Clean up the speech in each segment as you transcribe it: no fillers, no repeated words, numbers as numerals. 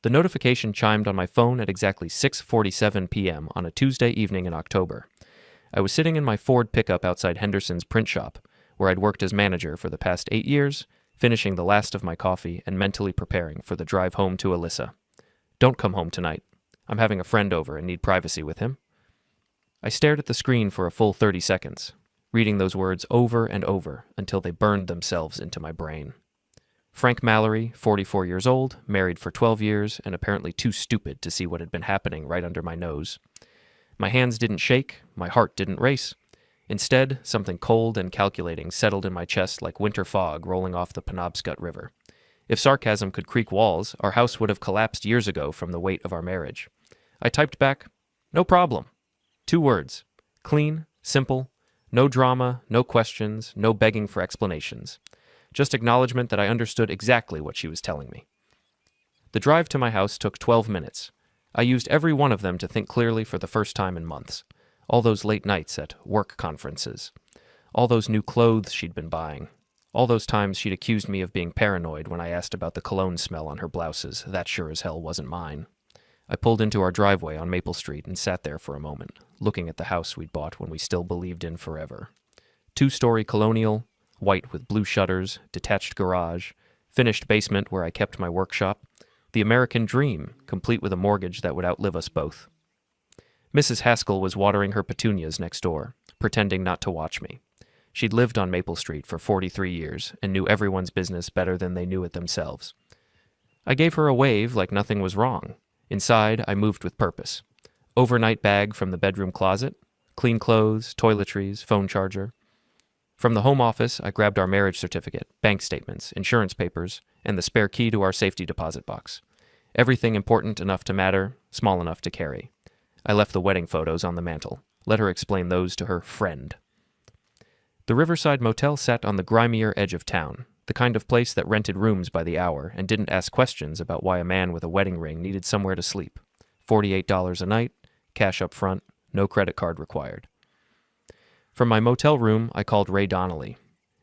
The notification chimed on my phone at exactly 6:47 p.m. on a Tuesday evening in October. I was sitting in my Ford pickup outside Henderson's print shop, where I'd worked as manager for the past 8 years, finishing the last of my coffee and mentally preparing for the drive home to Alyssa. Don't come home tonight. I'm having a friend over and need privacy with him. I stared at the screen for a full 30 seconds, reading those words over and over until they burned themselves into my brain. Frank Mallory, 44 years old, married for 12 years, and apparently too stupid to see what had been happening right under my nose. My hands didn't shake, my heart didn't race. Instead, something cold and calculating settled in my chest like winter fog rolling off the Penobscot River. If sarcasm could creak walls, our house would have collapsed years ago from the weight of our marriage. I typed back, "No problem." 2 words. Clean, simple, no drama, no questions, no begging for explanations. Just acknowledgement that I understood exactly what she was telling me. The drive to my house took 12 minutes. I used every one of them to think clearly for the first time in months. All those late nights at work conferences. All those new clothes she'd been buying. All those times she'd accused me of being paranoid when I asked about the cologne smell on her blouses. That sure as hell wasn't mine. I pulled into our driveway on Maple Street and sat there for a moment, looking at the house we'd bought when we still believed in forever. 2-story colonial, white with blue shutters, detached garage, finished basement where I kept my workshop. The American dream, complete with a mortgage that would outlive us both. Mrs. Haskell was watering her petunias next door, pretending not to watch me. She'd lived on Maple Street for 43 years and knew everyone's business better than they knew it themselves. I gave her a wave like nothing was wrong. Inside, I moved with purpose. Overnight bag from the bedroom closet, clean clothes, toiletries, phone charger. From the home office, I grabbed our marriage certificate, bank statements, insurance papers, and the spare key to our safety deposit box. Everything important enough to matter, small enough to carry. I left the wedding photos on the mantel. Let her explain those to her friend. The Riverside Motel sat on the grimier edge of town, the kind of place that rented rooms by the hour and didn't ask questions about why a man with a wedding ring needed somewhere to sleep. $48 a night, cash up front, no credit card required. From my motel room, I called Ray Donnelly.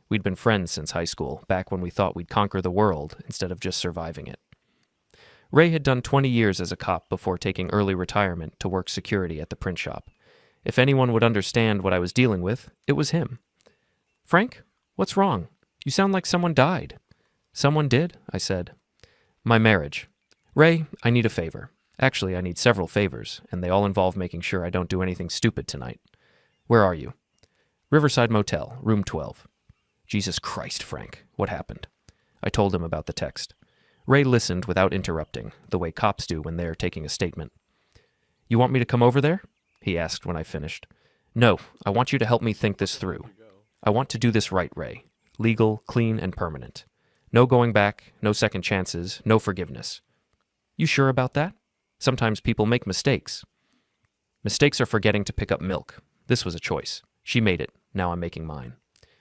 We'd been friends since high school, back when we thought we'd conquer the world instead of just surviving it. Ray had done 20 years as a cop before taking early retirement to work security at the print shop. If anyone would understand what I was dealing with, it was him. "Frank, what's wrong? You sound like someone died." "Someone did?" I said. "My marriage. Ray, I need a favor. Actually, I need several favors, and they all involve making sure I don't do anything stupid tonight. Where are you?" "Riverside Motel, room 12. "Jesus Christ, Frank. What happened?" I told him about the text. Ray listened without interrupting, the way cops do when they're taking a statement. "You want me to come over there?" he asked when I finished. "No, I want you to help me think this through. I want to do this right, Ray. Legal, clean, and permanent. No going back, no second chances, no forgiveness." "You sure about that? Sometimes people make mistakes." "Mistakes are forgetting to pick up milk. This was a choice. She made it. Now I'm making mine."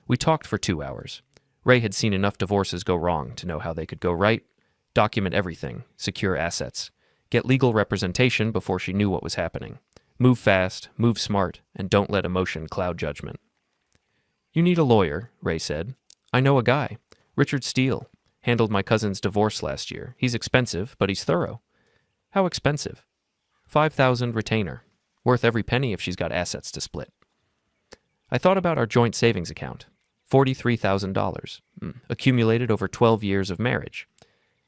We talked for 2 hours. Ray had seen enough divorces go wrong to know how they could go right, document everything, secure assets, get legal representation before she knew what was happening. Move fast, move smart, and don't let emotion cloud judgment. "You need a lawyer," Ray said. "I know a guy. Richard Steele. Handled my cousin's divorce last year. He's expensive, but he's thorough." "How expensive?" $5,000 retainer. Worth every penny if she's got assets to split. I thought about our joint savings account. $43,000. Accumulated over 12 years of marriage.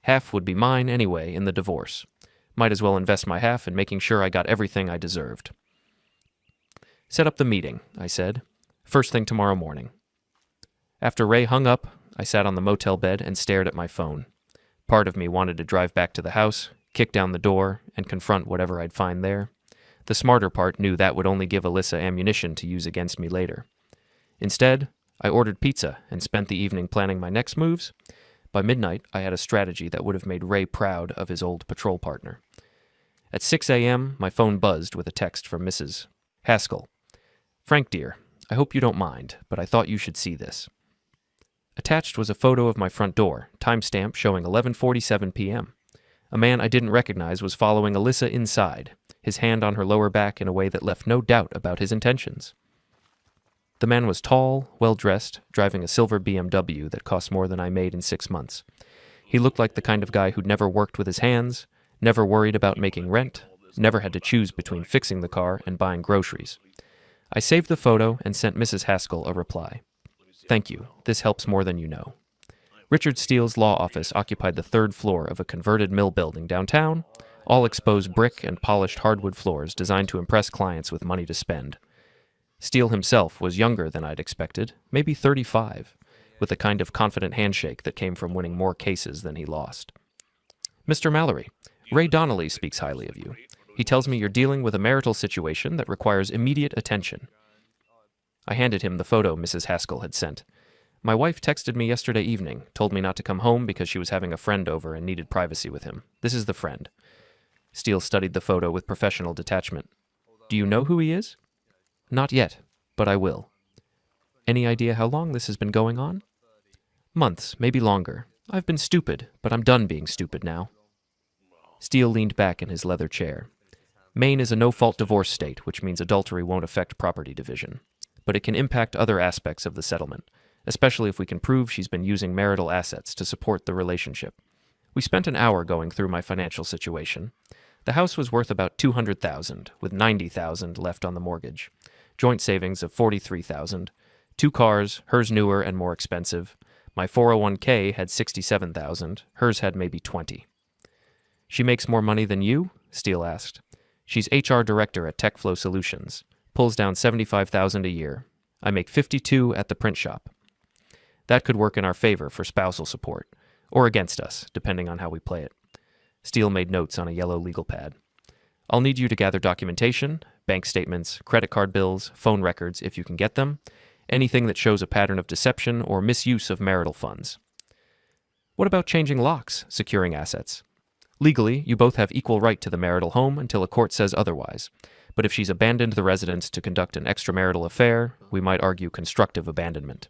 Half would be mine anyway in the divorce. Might as well invest my half in making sure I got everything I deserved. "Set up the meeting," I said. "First thing tomorrow morning." After Ray hung up, I sat on the motel bed and stared at my phone. Part of me wanted to drive back to the house, kick down the door, and confront whatever I'd find there. The smarter part knew that would only give Alyssa ammunition to use against me later. Instead, I ordered pizza and spent the evening planning my next moves. By midnight, I had a strategy that would have made Ray proud of his old patrol partner. At 6 a.m., my phone buzzed with a text from Mrs. Haskell. "Frank, dear, I hope you don't mind, but I thought you should see this." Attached was a photo of my front door, timestamp showing 11:47 p.m. A man I didn't recognize was following Alyssa inside, his hand on her lower back in a way that left no doubt about his intentions. The man was tall, well-dressed, driving a silver BMW that cost more than I made in 6 months. He looked like the kind of guy who'd never worked with his hands, Never worried about making rent. Never had to choose between fixing the car and buying groceries. I saved the photo and sent Mrs. Haskell a reply. Thank you. This helps more than you know. Richard Steele's law office occupied the third floor of a converted mill building downtown, all exposed brick and polished hardwood floors designed to impress clients with money to spend. Steele himself was younger than I'd expected, maybe 35, with a kind of confident handshake that came from winning more cases than he lost. Mr. Mallory, Ray Donnelly speaks highly of you. He tells me you're dealing with a marital situation that requires immediate attention. I handed him the photo Mrs. Haskell had sent. My wife texted me yesterday evening, told me not to come home because she was having a friend over and needed privacy with him. This is the friend. Steele studied the photo with professional detachment. Do you know who he is? Not yet, but I will. Any idea how long this has been going on? Months, maybe longer. I've been stupid, but I'm done being stupid now. Steele leaned back in his leather chair. Maine is a no-fault divorce state, which means adultery won't affect property division. But it can impact other aspects of the settlement, especially if we can prove she's been using marital assets to support the relationship. We spent an hour going through my financial situation. The house was worth about $200,000, with $90,000 left on the mortgage. Joint savings of $43,000. 2 cars, hers newer and more expensive. My 401k had $67,000. Hers had maybe $20,000. She makes more money than you? Steele asked. She's HR director at TechFlow Solutions. Pulls down $75,000 a year. I make $52,000 at the print shop. That could work in our favor for spousal support, or against us, depending on how we play it. Steele made notes on a yellow legal pad. I'll need you to gather documentation, bank statements, credit card bills, phone records if you can get them, anything that shows a pattern of deception or misuse of marital funds. What about changing locks, securing assets? Legally, you both have equal right to the marital home until a court says otherwise. But if she's abandoned the residence to conduct an extramarital affair, we might argue constructive abandonment.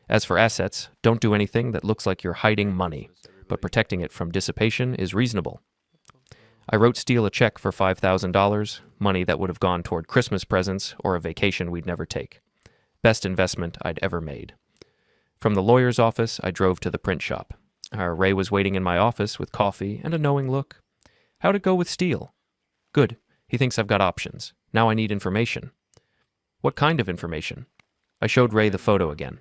As for assets, don't do anything that looks like you're hiding money, but protecting it from dissipation is reasonable. I wrote Steele a check for $5,000, money that would have gone toward Christmas presents or a vacation we'd never take. Best investment I'd ever made. From the lawyer's office, I drove to the print shop. Ray was waiting in my office with coffee and a knowing look. How'd it go with Steele? Good. He thinks I've got options. Now I need information. What kind of information? I showed Ray the photo again.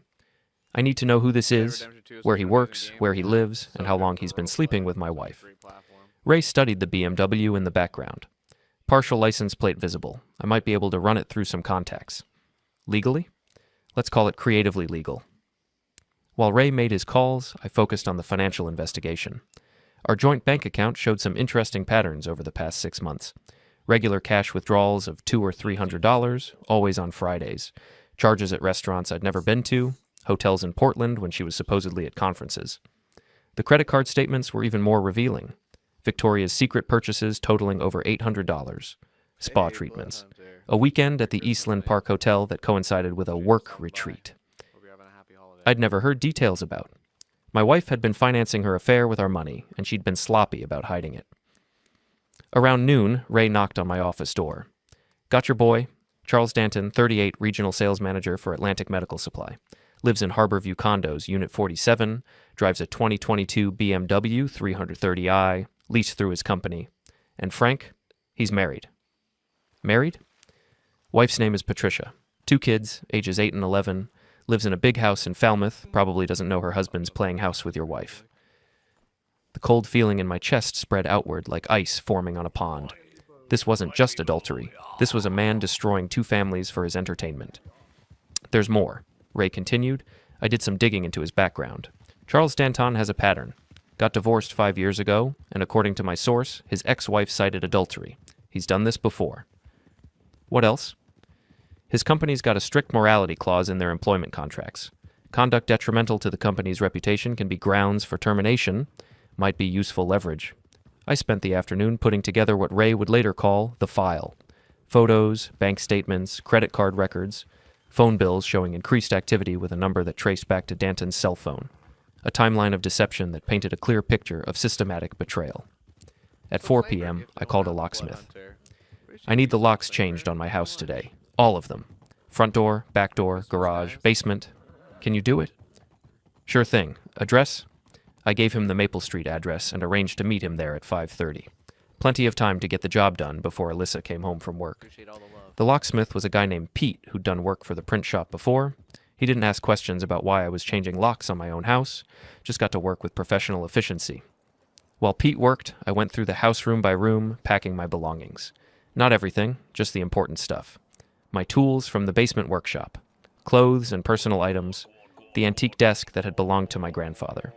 I need to know who this is, where he works, where he lives, and how long he's been sleeping with my wife. Ray studied the BMW in the background. Partial license plate visible. I might be able to run it through some contacts. Legally? Let's call it creatively legal. While Ray made his calls, I focused on the financial investigation. Our joint bank account showed some interesting patterns over the past 6 months. Regular cash withdrawals of $200 or $300, always on Fridays. Charges at restaurants I'd never been to. Hotels in Portland when she was supposedly at conferences. The credit card statements were even more revealing. Victoria's Secret purchases totaling over $800. Spa treatments. A weekend at the Eastland Park Hotel that coincided with a work retreat. I'd never heard details about. My wife had been financing her affair with our money, and she'd been sloppy about hiding it. Around noon, Ray knocked on my office door. Got your boy, Charles Danton, 38, regional sales manager for Atlantic Medical Supply. Lives in Harborview Condos, Unit 47, drives a 2022 BMW 330i, leased through his company. And Frank, he's married. Married? Wife's name is Patricia. 2 kids, ages 8 and 11, lives in a big house in Falmouth, probably doesn't know her husband's playing house with your wife. The cold feeling in my chest spread outward like ice forming on a pond. This wasn't just adultery. This was a man destroying 2 families for his entertainment. There's more, Ray continued. I did some digging into his background. Charles Danton has a pattern. Got divorced 5 years ago, and according to my source, his ex-wife cited adultery. He's done this before. What else? His company's got a strict morality clause in their employment contracts. Conduct detrimental to the company's reputation can be grounds for termination, might be useful leverage. I spent the afternoon putting together what Ray would later call the file. Photos, bank statements, credit card records, phone bills showing increased activity with a number that traced back to Danton's cell phone. A timeline of deception that painted a clear picture of systematic betrayal. At 4 p.m., I called a locksmith. I need the locks changed on my house today. All of them. Front door, back door, garage, basement. Can you do it? Sure thing. Address? I gave him the Maple Street address and arranged to meet him there at 5:30. Plenty of time to get the job done before Alyssa came home from work. Appreciate all the love. The locksmith was a guy named Pete who'd done work for the print shop before. He didn't ask questions about why I was changing locks on my own house, just got to work with professional efficiency. While Pete worked, I went through the house room by room, packing my belongings. Not everything, just the important stuff. My tools from the basement workshop, clothes and personal items, the antique desk that had belonged to my grandfather.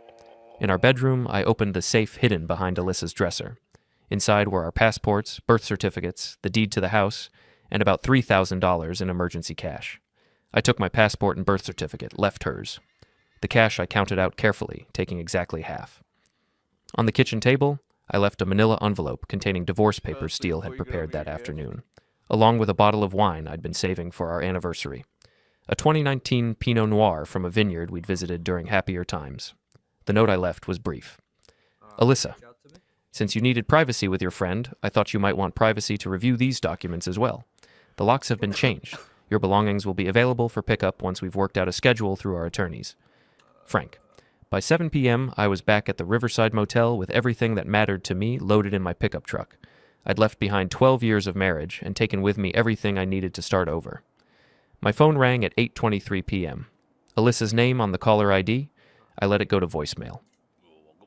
In our bedroom, I opened the safe hidden behind Alyssa's dresser. Inside were our passports, birth certificates, the deed to the house, and about $3,000 in emergency cash. I took my passport and birth certificate, left hers. The cash I counted out carefully, taking exactly half. On the kitchen table, I left a manila envelope containing divorce papers Steele had prepared that afternoon, along with a bottle of wine I'd been saving for our anniversary. A 2019 Pinot Noir from a vineyard we'd visited during happier times. The note I left was brief. Alyssa, since you needed privacy with your friend, I thought you might want privacy to review these documents as well. The locks have been changed. Your belongings will be available for pickup once we've worked out a schedule through our attorneys. Frank, by 7 p.m., I was back at the Riverside Motel with everything that mattered to me loaded in my pickup truck. I'd left behind 12 years of marriage and taken with me everything I needed to start over. My phone rang at 8:23 p.m. Alyssa's name on the caller ID. I let it go to voicemail.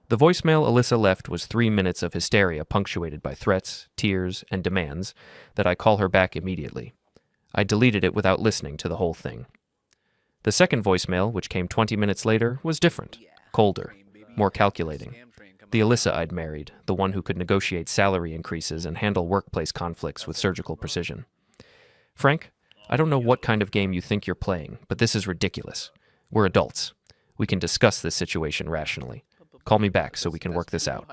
The voicemail Alyssa left was 3 minutes of hysteria punctuated by threats, tears, and demands that I call her back immediately. I deleted it without listening to the whole thing. The second voicemail, which came 20 minutes later, was different, colder, more calculating. The Alyssa I'd married, the one who could negotiate salary increases and handle workplace conflicts with surgical precision. Frank, I don't know what kind of game you think you're playing, but this is ridiculous. We're adults. We can discuss this situation rationally. Call me back so we can work this out.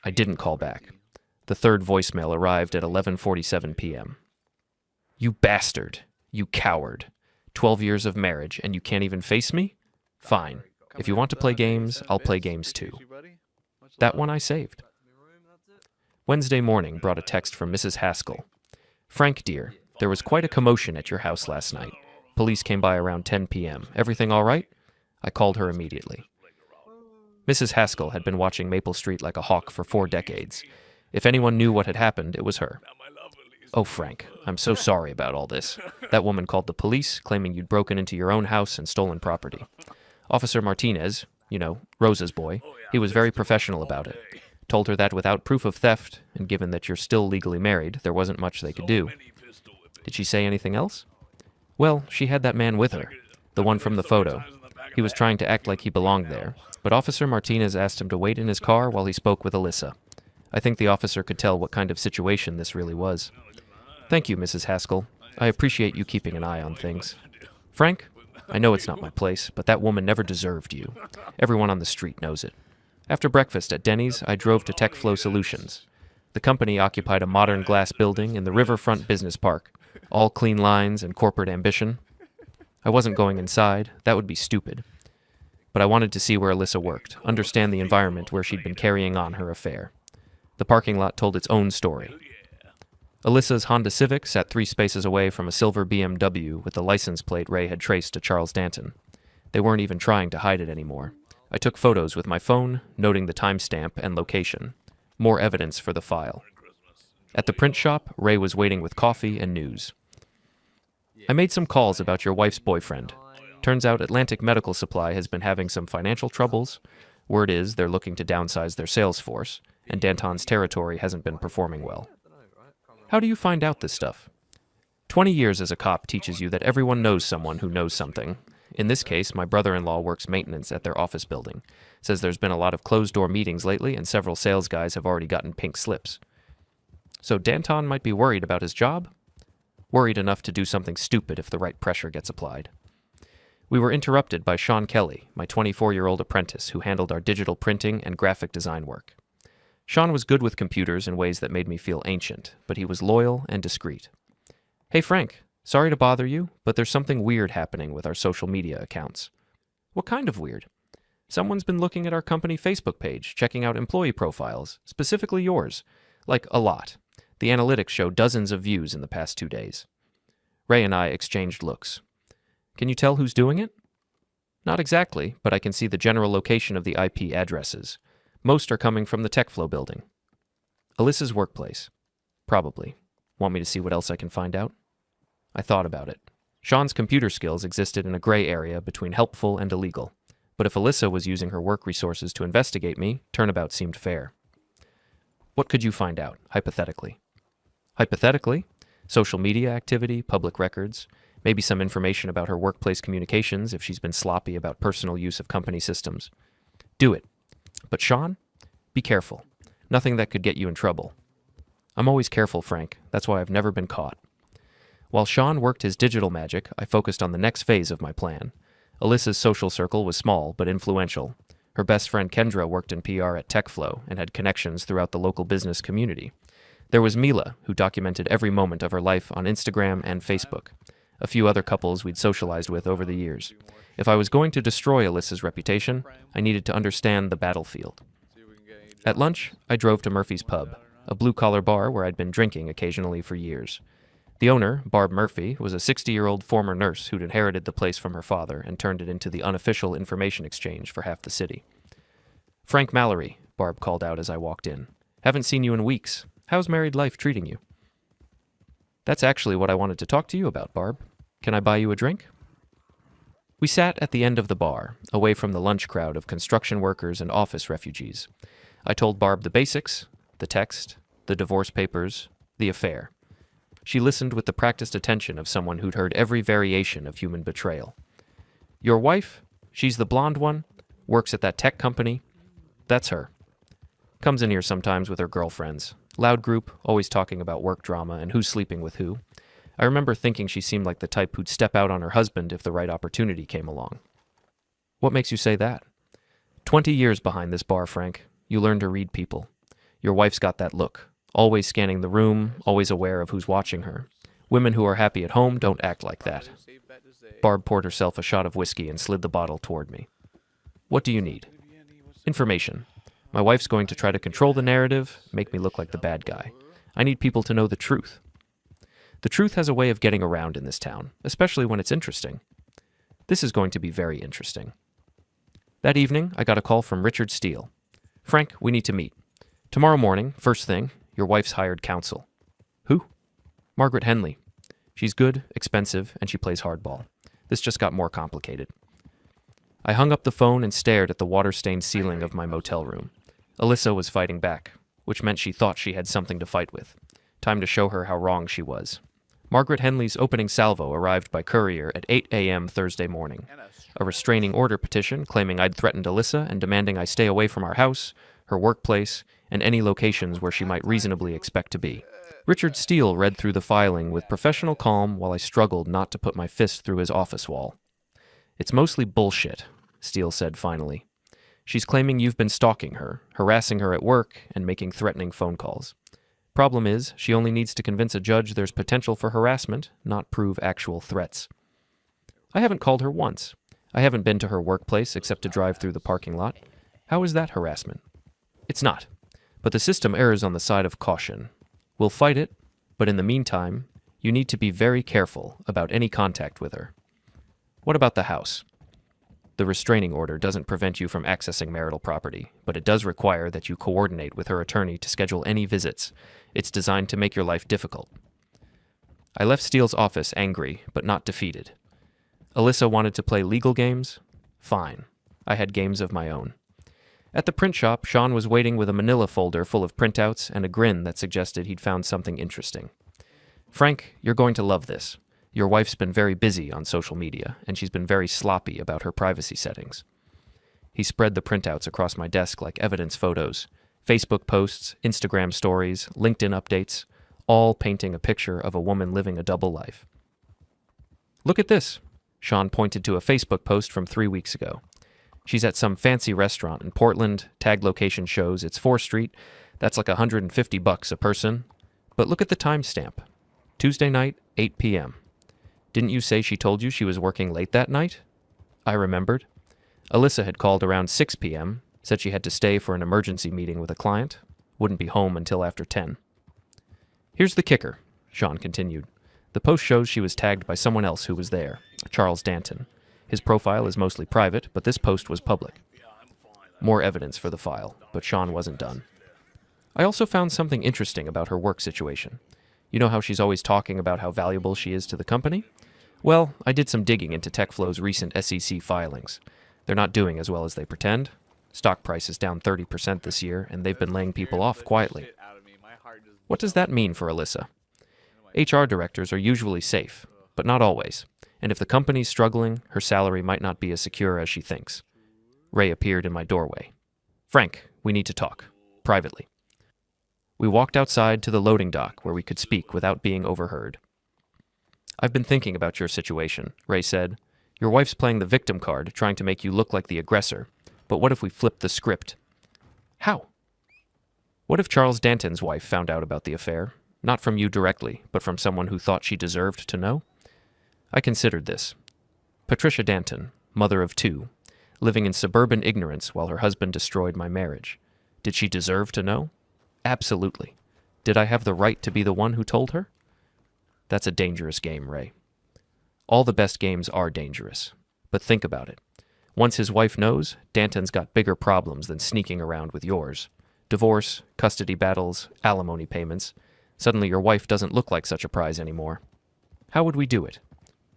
I didn't call back. The third voicemail arrived at 11:47 p.m. You bastard. You coward. 12 years of marriage, and you can't even face me? Fine. If you want to play games, I'll play games too. That one I saved. Wednesday morning brought a text from Mrs. Haskell. Frank, dear, there was quite a commotion at your house last night. Police came by around 10 p.m. Everything all right? I called her immediately. Mrs. Haskell had been watching Maple Street like a hawk for 4 decades. If anyone knew what had happened, it was her. Oh, Frank, I'm so sorry about all this. That woman called the police, claiming you'd broken into your own house and stolen property. Officer Martinez, Rosa's boy, he was very professional about it. Told her that without proof of theft, and given that you're still legally married, there wasn't much they could do. Did she say anything else? Well, she had that man with her, the one from the photo. He was trying to act like he belonged there, but Officer Martinez asked him to wait in his car while he spoke with Alyssa. I think the officer could tell what kind of situation this really was. Thank you, Mrs. Haskell. I appreciate you keeping an eye on things. Frank, I know it's not my place, but that woman never deserved you. Everyone on the street knows it. After breakfast at Denny's, I drove to TechFlow Solutions. The company occupied a modern glass building in the Riverfront Business Park, all clean lines and corporate ambition. I wasn't going inside. That would be stupid. But I wanted to see where Alyssa worked, understand the environment where she'd been carrying on her affair. The parking lot told its own story. Alyssa's Honda Civic sat 3 spaces away from a silver BMW with the license plate Ray had traced to Charles Danton. They weren't even trying to hide it anymore. I took photos with my phone, noting the timestamp and location. More evidence for the file. At the print shop, Ray was waiting with coffee and news. I made some calls about your wife's boyfriend. Turns out Atlantic Medical Supply has been having some financial troubles. Word is they're looking to downsize their sales force, and Danton's territory hasn't been performing well. How do you find out this stuff? 20 years as a cop teaches you that everyone knows someone who knows something. In this case, my brother-in-law works maintenance at their office building. Says there's been a lot of closed-door meetings lately, and several sales guys have already gotten pink slips. So Danton might be worried about his job? Worried enough to do something stupid if the right pressure gets applied. We were interrupted by Sean Kelly, my 24-year-old apprentice who handled our digital printing and graphic design work. Sean was good with computers in ways that made me feel ancient, but he was loyal and discreet. Hey Frank, sorry to bother you, but there's something weird happening with our social media accounts. What kind of weird? Someone's been looking at our company Facebook page, checking out employee profiles, specifically yours. Like, a lot. The analytics show dozens of views in the past 2 days. Ray and I exchanged looks. Can you tell who's doing it? Not exactly, but I can see the general location of the IP addresses. Most are coming from the TechFlow building. Alyssa's workplace. Probably. Want me to see what else I can find out? I thought about it. Sean's computer skills existed in a gray area between helpful and illegal. But if Alyssa was using her work resources to investigate me, turnabout seemed fair. What could you find out, hypothetically? Hypothetically, social media activity, public records, maybe some information about her workplace communications if she's been sloppy about personal use of company systems. Do it. But Sean, be careful. Nothing that could get you in trouble. I'm always careful, Frank. That's why I've never been caught. While Sean worked his digital magic, I focused on the next phase of my plan. Alyssa's social circle was small but influential. Her best friend Kendra worked in PR at TechFlow and had connections throughout the local business community. There was Mila, who documented every moment of her life on Instagram and Facebook. A few other couples we'd socialized with over the years. If I was going to destroy Alyssa's reputation, I needed to understand the battlefield. At lunch, I drove to Murphy's Pub, a blue-collar bar where I'd been drinking occasionally for years. The owner, Barb Murphy, was a 60-year-old former nurse who'd inherited the place from her father and turned it into the unofficial information exchange for half the city. "Frank Mallory," Barb called out as I walked in. "Haven't seen you in weeks. How's married life treating you?" "That's actually what I wanted to talk to you about, Barb. Can I buy you a drink?" We sat at the end of the bar, away from the lunch crowd of construction workers and office refugees. I told Barb the basics, the text, the divorce papers, the affair. She listened with the practiced attention of someone who'd heard every variation of human betrayal. "Your wife? She's the blonde one? Works at that tech company? That's her. Comes in here sometimes with her girlfriends. Loud group, always talking about work drama and who's sleeping with who. I remember thinking she seemed like the type who'd step out on her husband if the right opportunity came along." "What makes you say that?" 20 years behind this bar, Frank. You learn to read people. Your wife's got that look. Always scanning the room, always aware of who's watching her. Women who are happy at home don't act like that." Barb poured herself a shot of whiskey and slid the bottle toward me. "What do you need?" "Information. My wife's going to try to control the narrative, make me look like the bad guy. I need people to know the truth. The truth has a way of getting around in this town, especially when it's interesting. This is going to be very interesting." That evening, I got a call from Richard Steele. "Frank, we need to meet. Tomorrow morning, first thing, your wife's hired counsel." "Who?" "Margaret Henley. She's good, expensive, and she plays hardball. This just got more complicated." I hung up the phone and stared at the water-stained ceiling of my motel room. Alyssa was fighting back, which meant she thought she had something to fight with. Time to show her how wrong she was. Margaret Henley's opening salvo arrived by courier at 8 a.m. Thursday morning. A restraining order petition claiming I'd threatened Alyssa and demanding I stay away from our house, her workplace, and any locations where she might reasonably expect to be. Richard Steele read through the filing with professional calm while I struggled not to put my fist through his office wall. "It's mostly bullshit," Steele said finally. "She's claiming you've been stalking her, harassing her at work, and making threatening phone calls. Problem is, she only needs to convince a judge there's potential for harassment, not prove actual threats." "I haven't called her once. I haven't been to her workplace except to drive through the parking lot. How is that harassment?" "It's not. But the system errs on the side of caution. We'll fight it, but in the meantime, you need to be very careful about any contact with her." "What about the house?" "The restraining order doesn't prevent you from accessing marital property, but it does require that you coordinate with her attorney to schedule any visits. It's designed to make your life difficult." I left Steele's office angry, but not defeated. Alyssa wanted to play legal games? Fine. I had games of my own. At the print shop, Sean was waiting with a manila folder full of printouts and a grin that suggested he'd found something interesting. "Frank, you're going to love this. Your wife's been very busy on social media, and she's been very sloppy about her privacy settings." He spread the printouts across my desk like evidence photos, Facebook posts, Instagram stories, LinkedIn updates, all painting a picture of a woman living a double life. "Look at this." Sean pointed to a Facebook post from 3 weeks ago. "She's at some fancy restaurant in Portland, tag location shows it's 4th Street, that's like $150 a person. But look at the timestamp. Tuesday night, 8 p.m. Didn't you say she told you she was working late that night?" I remembered. Alyssa had called around 6 p.m., said she had to stay for an emergency meeting with a client, wouldn't be home until after 10. "Here's the kicker," Sean continued. "The post shows she was tagged by someone else who was there, Charles Danton. His profile is mostly private, but this post was public." More evidence for the file, but Sean wasn't done. I also found something interesting about her work situation. You know how she's always talking about how valuable she is to the company? Well, I did some digging into TechFlow's recent SEC filings. They're not doing as well as they pretend. Stock price is down 30% this year, and they've been laying people off quietly. What does that mean for Alyssa? HR directors are usually safe, but not always. And if the company's struggling, her salary might not be as secure as she thinks. Ray appeared in my doorway. Frank, we need to talk. Privately. We walked outside to the loading dock where we could speak without being overheard. I've been thinking about your situation, Ray said. Your wife's playing the victim card, trying to make you look like the aggressor. But what if we flip the script? How? What if Charles Danton's wife found out about the affair? Not from you directly, but from someone who thought she deserved to know? I considered this. Patricia Danton, mother of 2, living in suburban ignorance while her husband destroyed my marriage. Did she deserve to know? Absolutely. Did I have the right to be the one who told her? That's a dangerous game, Ray. All the best games are dangerous. But think about it. Once his wife knows, Danton's got bigger problems than sneaking around with yours. Divorce, custody battles, alimony payments. Suddenly your wife doesn't look like such a prize anymore. How would we do it?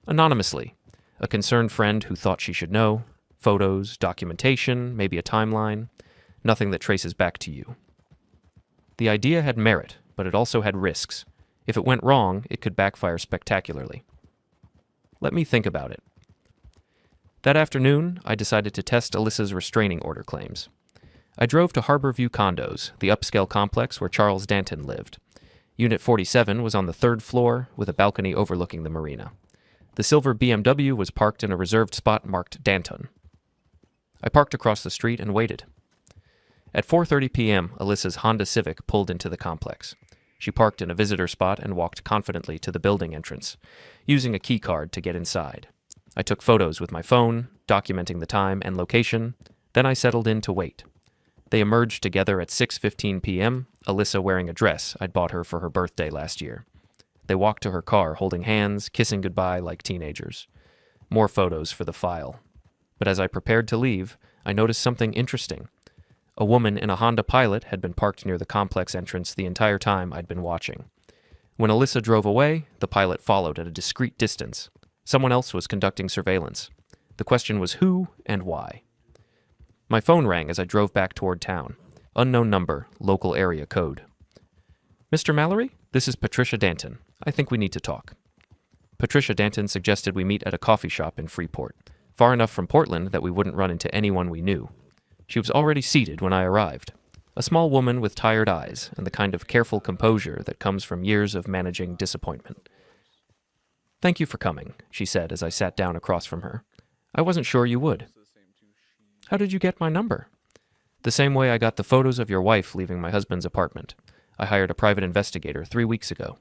Anonymously. A concerned friend who thought she should know. Photos, documentation, maybe a timeline. Nothing that traces back to you. The idea had merit, but it also had risks. If it went wrong, it could backfire spectacularly. Let me think about it. That afternoon, I decided to test Alyssa's restraining order claims. I drove to Harborview Condos, the upscale complex where Charles Danton lived. Unit 47 was on the 3rd floor, with a balcony overlooking the marina. The silver BMW was parked in a reserved spot marked Danton. I parked across the street and waited. At 4:30 p.m., Alyssa's Honda Civic pulled into the complex. She parked in a visitor spot and walked confidently to the building entrance, using a key card to get inside. I took photos with my phone, documenting the time and location. Then I settled in to wait. They emerged together at 6:15 p.m., Alyssa wearing a dress I'd bought her for her birthday last year. They walked to her car, holding hands, kissing goodbye like teenagers. More photos for the file. But as I prepared to leave, I noticed something interesting. A woman in a Honda Pilot had been parked near the complex entrance the entire time I'd been watching. When Alyssa drove away, the Pilot followed at a discreet distance. Someone else was conducting surveillance. The question was who and why. My phone rang as I drove back toward town. Unknown number, local area code. Mr. Mallory, this is Patricia Danton. I think we need to talk. Patricia Danton suggested we meet at a coffee shop in Freeport, far enough from Portland that we wouldn't run into anyone we knew. She was already seated when I arrived. A small woman with tired eyes and the kind of careful composure that comes from years of managing disappointment. Thank you for coming, she said as I sat down across from her. I wasn't sure you would. How did you get my number? The same way I got the photos of your wife leaving my husband's apartment. I hired a private investigator 3 weeks ago.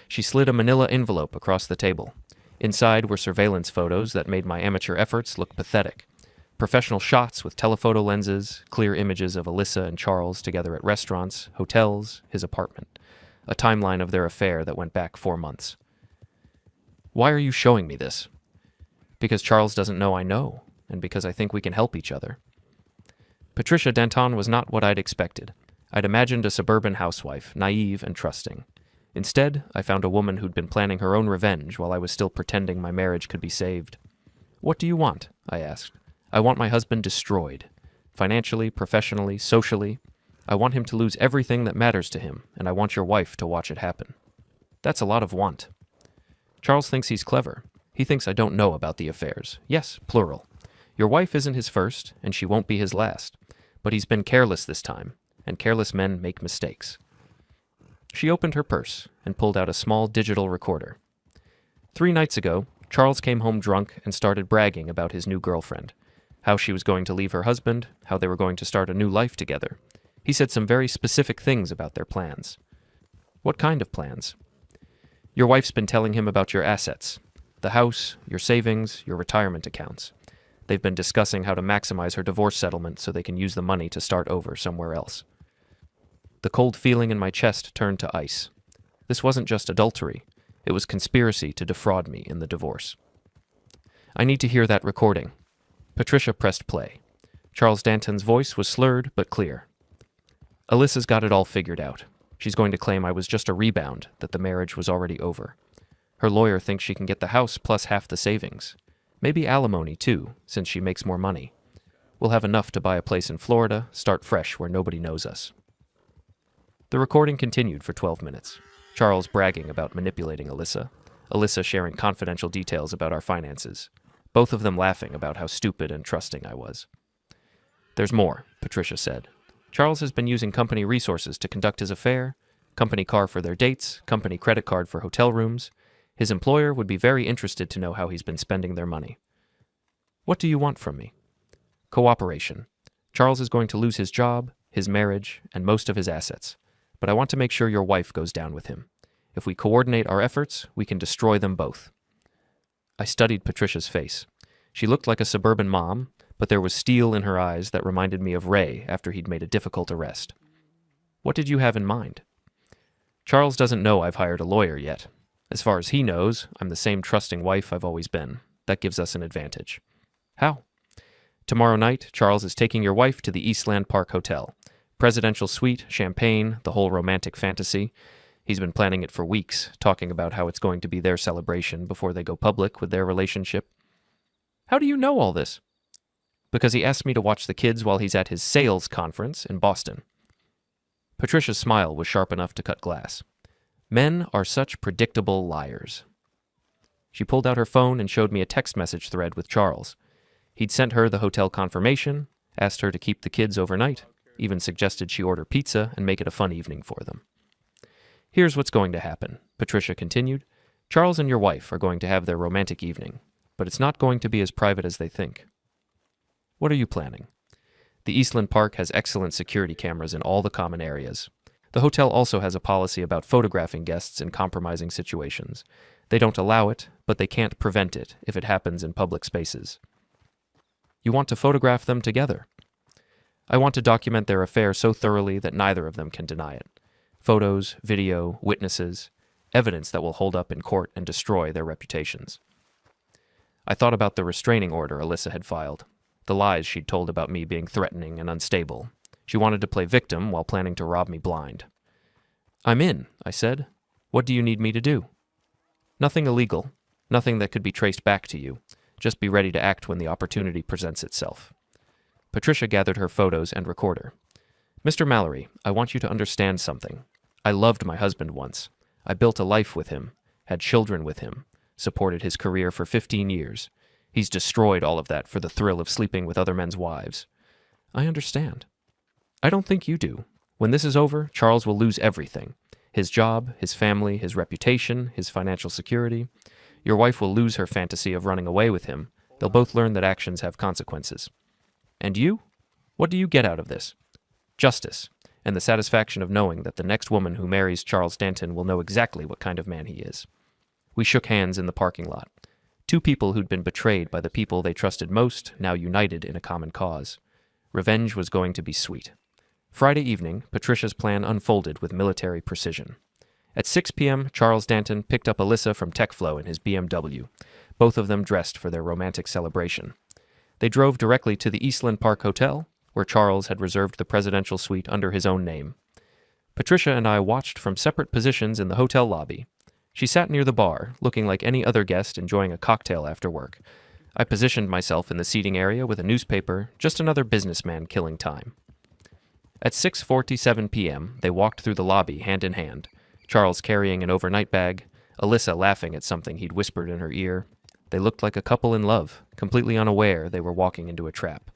She slid a manila envelope across the table. Inside were surveillance photos that made my amateur efforts look pathetic. Professional shots with telephoto lenses, clear images of Alyssa and Charles together at restaurants, hotels, his apartment. A timeline of their affair that went back 4 months. Why are you showing me this? Because Charles doesn't know I know, and because I think we can help each other. Patricia Danton was not what I'd expected. I'd imagined a suburban housewife, naive and trusting. Instead, I found a woman who'd been planning her own revenge while I was still pretending my marriage could be saved. What do you want? I asked. I want my husband destroyed. Financially, professionally, socially. I want him to lose everything that matters to him, and I want your wife to watch it happen. That's a lot of want. Charles thinks he's clever. He thinks I don't know about the affairs. Yes, plural. Your wife isn't his first, and she won't be his last. But he's been careless this time, and careless men make mistakes. She opened her purse and pulled out a small digital recorder. 3 nights ago, Charles came home drunk and started bragging about his new girlfriend. How she was going to leave her husband, how they were going to start a new life together. He said some very specific things about their plans. What kind of plans? Your wife's been telling him about your assets. The house, your savings, your retirement accounts. They've been discussing how to maximize her divorce settlement so they can use the money to start over somewhere else. The cold feeling in my chest turned to ice. This wasn't just adultery. It was conspiracy to defraud me in the divorce. I need to hear that recording. Patricia pressed play. Charles Danton's voice was slurred but clear. Alyssa's got it all figured out. She's going to claim I was just a rebound, that the marriage was already over. Her lawyer thinks she can get the house plus half the savings. Maybe alimony, too, since she makes more money. We'll have enough to buy a place in Florida, start fresh where nobody knows us. The recording continued for 12 minutes. Charles bragging about manipulating Alyssa. Alyssa sharing confidential details about our finances. Both of them laughing about how stupid and trusting I was. There's more, Patricia said. Charles has been using company resources to conduct his affair, company car for their dates, company credit card for hotel rooms. His employer would be very interested to know how he's been spending their money. What do you want from me? Cooperation. Charles is going to lose his job, his marriage, and most of his assets. But I want to make sure your wife goes down with him. If we coordinate our efforts, we can destroy them both. I studied Patricia's face. She looked like a suburban mom, but there was steel in her eyes that reminded me of Ray after he'd made a difficult arrest. What did you have in mind? Charles doesn't know I've hired a lawyer yet. As far as he knows, I'm the same trusting wife I've always been. That gives us an advantage. How? Tomorrow night, Charles is taking your wife to the Eastland Park Hotel. Presidential suite, champagne, the whole romantic fantasy. He's been planning it for weeks, talking about how it's going to be their celebration before they go public with their relationship. How do you know all this? Because he asked me to watch the kids while he's at his sales conference in Boston. Patricia's smile was sharp enough to cut glass. Men are such predictable liars. She pulled out her phone and showed me a text message thread with Charles. He'd sent her the hotel confirmation, asked her to keep the kids overnight, even suggested she order pizza and make it a fun evening for them. Here's what's going to happen, Patricia continued. Charles and your wife are going to have their romantic evening, but it's not going to be as private as they think. What are you planning? The Eastland Park has excellent security cameras in all the common areas. The hotel also has a policy about photographing guests in compromising situations. They don't allow it, but they can't prevent it if it happens in public spaces. You want to photograph them together. I want to document their affair so thoroughly that neither of them can deny it. Photos, video, witnesses, evidence that will hold up in court and destroy their reputations. I thought about the restraining order Alyssa had filed, the lies she'd told about me being threatening and unstable. She wanted to play victim while planning to rob me blind. I'm in, I said. What do you need me to do? Nothing illegal, nothing that could be traced back to you. Just be ready to act when the opportunity presents itself. Patricia gathered her photos and recorder. Mr. Mallory, I want you to understand something. I loved my husband once. I built a life with him, had children with him, supported his career for 15 years. He's destroyed all of that for the thrill of sleeping with other men's wives. I understand. I don't think you do. When this is over, Charles will lose everything. His job, his family, his reputation, his financial security. Your wife will lose her fantasy of running away with him. They'll both learn that actions have consequences. And you? What do you get out of this? Justice, and the satisfaction of knowing that the next woman who marries Charles Danton will know exactly what kind of man he is. We shook hands in the parking lot. Two people who'd been betrayed by the people they trusted most, now united in a common cause. Revenge was going to be sweet. Friday evening, Patricia's plan unfolded with military precision. At 6 p.m., Charles Danton picked up Alyssa from TechFlow in his BMW, both of them dressed for their romantic celebration. They drove directly to the Eastland Park Hotel, where Charles had reserved the presidential suite under his own name. Patricia and I watched from separate positions in the hotel lobby. She sat near the bar, looking like any other guest enjoying a cocktail after work. I positioned myself in the seating area with a newspaper, just another businessman killing time. At 6:47 p.m., they walked through the lobby hand in hand, Charles carrying an overnight bag, Alyssa laughing at something he'd whispered in her ear. They looked like a couple in love, completely unaware they were walking into a trap.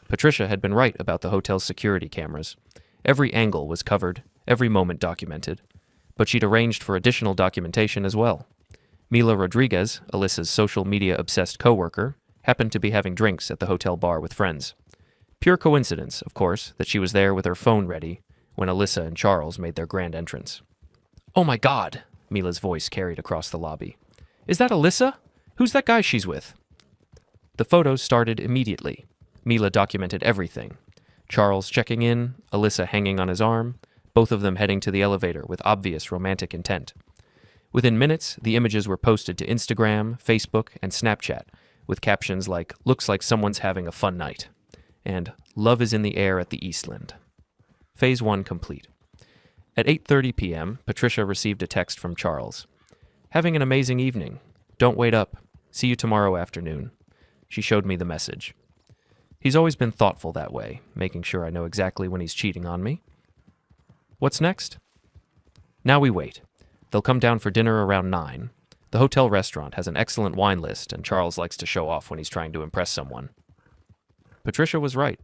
Patricia had been right about the hotel's security cameras. Every angle was covered, every moment documented. But she'd arranged for additional documentation as well. Mila Rodriguez, Alyssa's social media-obsessed coworker, happened to be having drinks at the hotel bar with friends. Pure coincidence, of course, that she was there with her phone ready when Alyssa and Charles made their grand entrance. "Oh my God!" Mila's voice carried across the lobby. "Is that Alyssa? Who's that guy she's with?" The photos started immediately. Mila documented everything. Charles checking in, Alyssa hanging on his arm, both of them heading to the elevator with obvious romantic intent. Within minutes, the images were posted to Instagram, Facebook, and Snapchat, with captions like, "Looks like someone's having a fun night," and "Love is in the air at the Eastland." Phase 1 complete. At 8:30 p.m., Patricia received a text from Charles. "Having an amazing evening. Don't wait up. See you tomorrow afternoon." She showed me the message. He's always been thoughtful that way, making sure I know exactly when he's cheating on me. What's next? Now we wait. They'll come down for dinner around 9. The hotel restaurant has an excellent wine list, and Charles likes to show off when he's trying to impress someone. Patricia was right.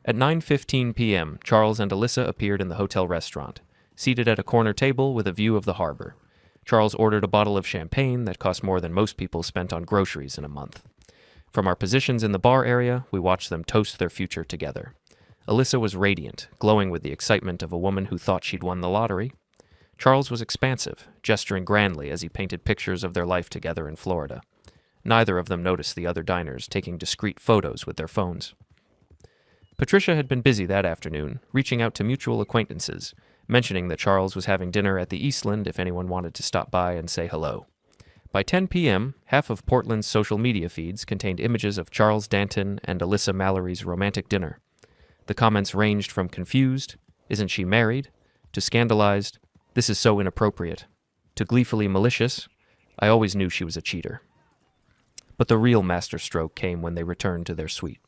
At 9:15 p.m., Charles and Alyssa appeared in the hotel restaurant, seated at a corner table with a view of the harbor. Charles ordered a bottle of champagne that cost more than most people spent on groceries in a month. From our positions in the bar area, we watched them toast their future together. Alyssa was radiant, glowing with the excitement of a woman who thought she'd won the lottery. Charles was expansive, gesturing grandly as he painted pictures of their life together in Florida. Neither of them noticed the other diners taking discreet photos with their phones. Patricia had been busy that afternoon, reaching out to mutual acquaintances, mentioning that Charles was having dinner at the Eastland if anyone wanted to stop by and say hello. By 10 p.m., half of Portland's social media feeds contained images of Charles Danton and Alyssa Mallory's romantic dinner. The comments ranged from confused, "Isn't she married?" to scandalized, "This is so inappropriate," to gleefully malicious, "I always knew she was a cheater." But the real masterstroke came when they returned to their suite.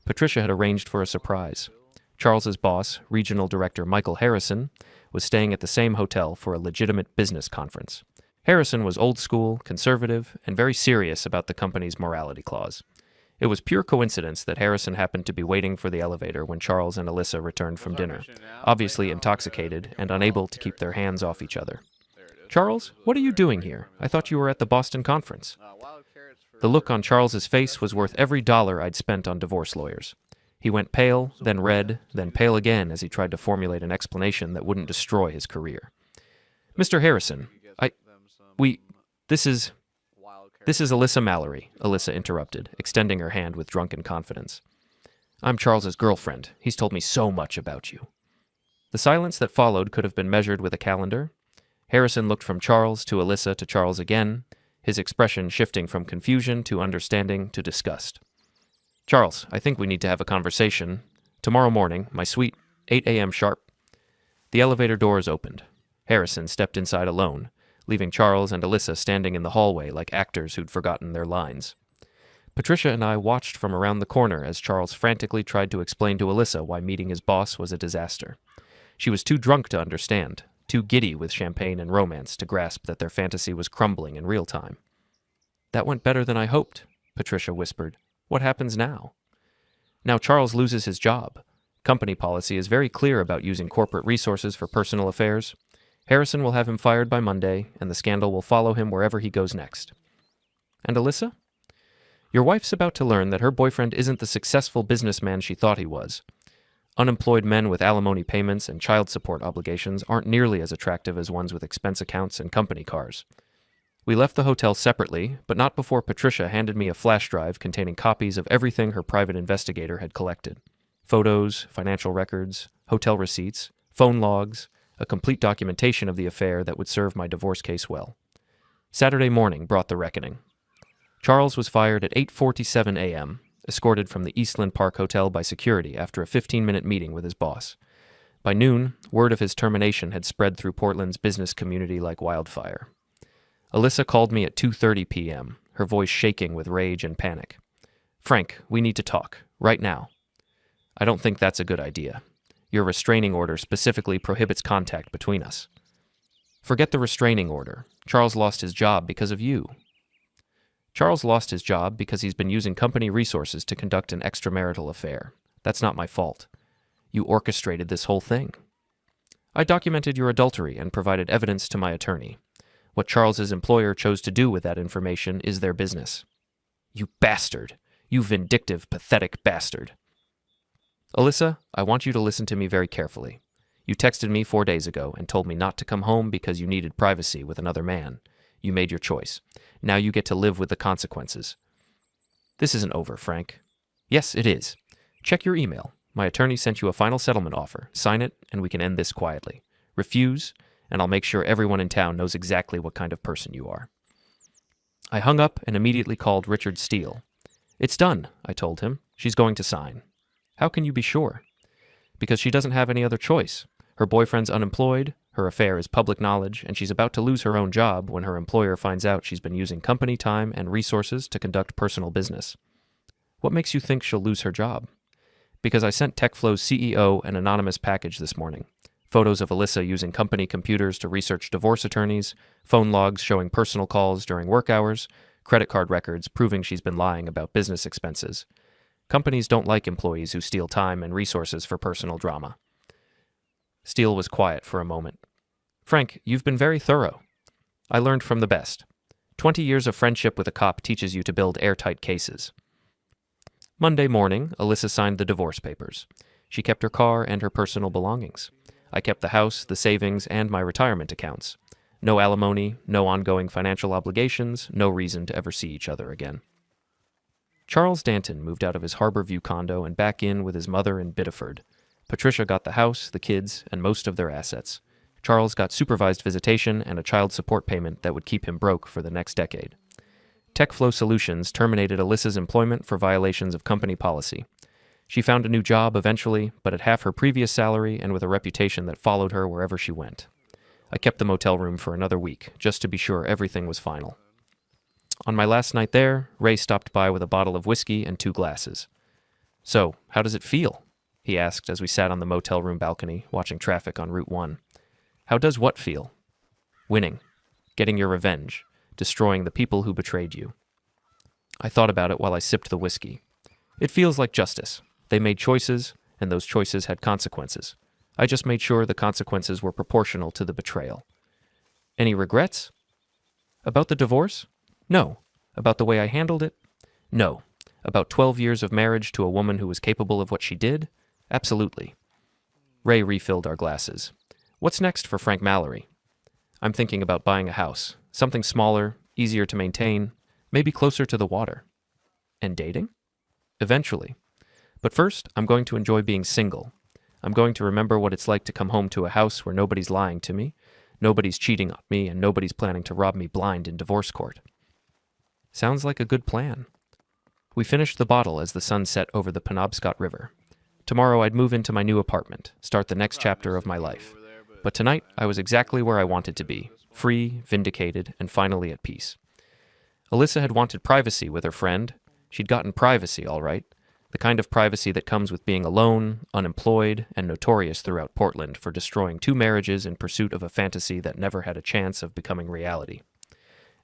Patricia had arranged for a surprise. Charles's boss, regional director Michael Harrison, was staying at the same hotel for a legitimate business conference. Harrison was old school, conservative, and very serious about the company's morality clause. It was pure coincidence that Harrison happened to be waiting for the elevator when Charles and Alyssa returned from dinner, obviously intoxicated and unable to keep their hands off each other. "Charles, what are you doing here? I thought you were at the Boston conference." The look on Charles's face was worth every dollar I'd spent on divorce lawyers. He went pale, then red, then pale again as he tried to formulate an explanation that wouldn't destroy his career. "Mr. Harrison, this is Alyssa Mallory," Alyssa interrupted, extending her hand with drunken confidence. "I'm Charles's girlfriend. He's told me so much about you." The silence that followed could have been measured with a calendar. Harrison looked from Charles to Alyssa to Charles again, his expression shifting from confusion to understanding to disgust. "Charles, I think we need to have a conversation. Tomorrow morning, my suite, 8 a.m. sharp." The elevator doors opened. Harrison stepped inside alone, leaving Charles and Alyssa standing in the hallway like actors who'd forgotten their lines. Patricia and I watched from around the corner as Charles frantically tried to explain to Alyssa why meeting his boss was a disaster. She was too drunk to understand, too giddy with champagne and romance to grasp that their fantasy was crumbling in real time. "That went better than I hoped," Patricia whispered. "What happens now?" "Now Charles loses his job. Company policy is very clear about using corporate resources for personal affairs. Harrison will have him fired by Monday, and the scandal will follow him wherever he goes next." "And Alyssa?" "Your wife's about to learn that her boyfriend isn't the successful businessman she thought he was. Unemployed men with alimony payments and child support obligations aren't nearly as attractive as ones with expense accounts and company cars." We left the hotel separately, but not before Patricia handed me a flash drive containing copies of everything her private investigator had collected. Photos, financial records, hotel receipts, phone logs, a complete documentation of the affair that would serve my divorce case well. Saturday morning brought the reckoning. Charles was fired at 8:47 a.m., escorted from the Eastland Park Hotel by security after a 15-minute meeting with his boss. By noon, word of his termination had spread through Portland's business community like wildfire. Alyssa called me at 2:30 p.m., her voice shaking with rage and panic. "Frank, we need to talk, right now." "I don't think that's a good idea. Your restraining order specifically prohibits contact between us." "Forget the restraining order. Charles lost his job because of you." "Charles lost his job because he's been using company resources to conduct an extramarital affair. That's not my fault. You orchestrated this whole thing." "I documented your adultery and provided evidence to my attorney. What Charles's employer chose to do with that information is their business." "You bastard! You vindictive, pathetic bastard!" "Alyssa, I want you to listen to me very carefully. You texted me 4 days ago and told me not to come home because you needed privacy with another man. You made your choice. Now you get to live with the consequences." "This isn't over, Frank." "Yes, it is. Check your email. My attorney sent you a final settlement offer. Sign it, and we can end this quietly. Refuse, and I'll make sure everyone in town knows exactly what kind of person you are." I hung up and immediately called Richard Steele. "It's done," I told him. "She's going to sign." "How can you be sure?" because she doesn't have any other choice. Her boyfriend's unemployed, her affair is public knowledge, and she's about to lose her own job when her employer finds out she's been using company time and resources to conduct personal business. What makes you think she'll lose her job? Because I sent TechFlow's CEO an anonymous package this morning. Photos of Alyssa using company computers to research divorce attorneys, phone logs showing personal calls during work hours, credit card records proving she's been lying about business expenses. Companies don't like employees who steal time and resources for personal drama. Steele was quiet for a moment. Frank, you've been very thorough. I learned from the best. 20 years of friendship with a cop teaches you to build airtight cases. Monday morning, Alyssa signed the divorce papers. She kept her car and her personal belongings. I kept the house, the savings, and my retirement accounts. No alimony, no ongoing financial obligations, no reason to ever see each other again. Charles Danton moved out of his Harborview condo and back in with his mother in Biddeford. Patricia got the house, the kids, and most of their assets. Charles got supervised visitation and a child support payment that would keep him broke for the next decade. TechFlow Solutions terminated Alyssa's employment for violations of company policy. She found a new job eventually, but at half her previous salary and with a reputation that followed her wherever she went. I kept the motel room for another week, just to be sure everything was final. On my last night there, Ray stopped by with a bottle of whiskey and 2 glasses. "So, how does it feel?" he asked as we sat on the motel room balcony, watching traffic on Route 1. "How does what feel?" "Winning. Getting your revenge. Destroying the people who betrayed you." I thought about it while I sipped the whiskey. It feels like justice. They made choices, and those choices had consequences. I just made sure the consequences were proportional to the betrayal. Any regrets? About the divorce? No. About the way I handled it? No. About 12 years of marriage to a woman who was capable of what she did? Absolutely. Ray refilled our glasses. "What's next for Frank Mallory?" "I'm thinking about buying a house. Something smaller, easier to maintain, maybe closer to the water." "And dating?" "Eventually. But first, I'm going to enjoy being single. I'm going to remember what it's like to come home to a house where nobody's lying to me, nobody's cheating on me, and nobody's planning to rob me blind in divorce court." Sounds like a good plan. We finished the bottle as the sun set over the Penobscot River. Tomorrow I'd move into my new apartment, start the next chapter of my life. But tonight I was exactly where I wanted to be, free, vindicated, and finally at peace. Alyssa had wanted privacy with her friend. She'd gotten privacy, all right. The kind of privacy that comes with being alone, unemployed, and notorious throughout Portland for destroying 2 marriages in pursuit of a fantasy that never had a chance of becoming reality.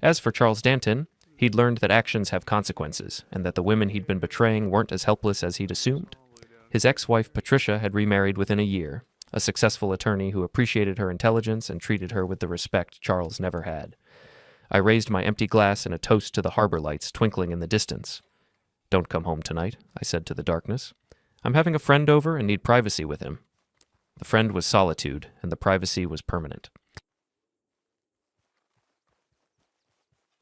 As for Charles Danton, he'd learned that actions have consequences, and that the women he'd been betraying weren't as helpless as he'd assumed. His ex-wife Patricia had remarried within a year, a successful attorney who appreciated her intelligence and treated her with the respect Charles never had. I raised my empty glass in a toast to the harbor lights twinkling in the distance. "Don't come home tonight," I said to the darkness. "I'm having a friend over and need privacy with him." The friend was solitude, and the privacy was permanent.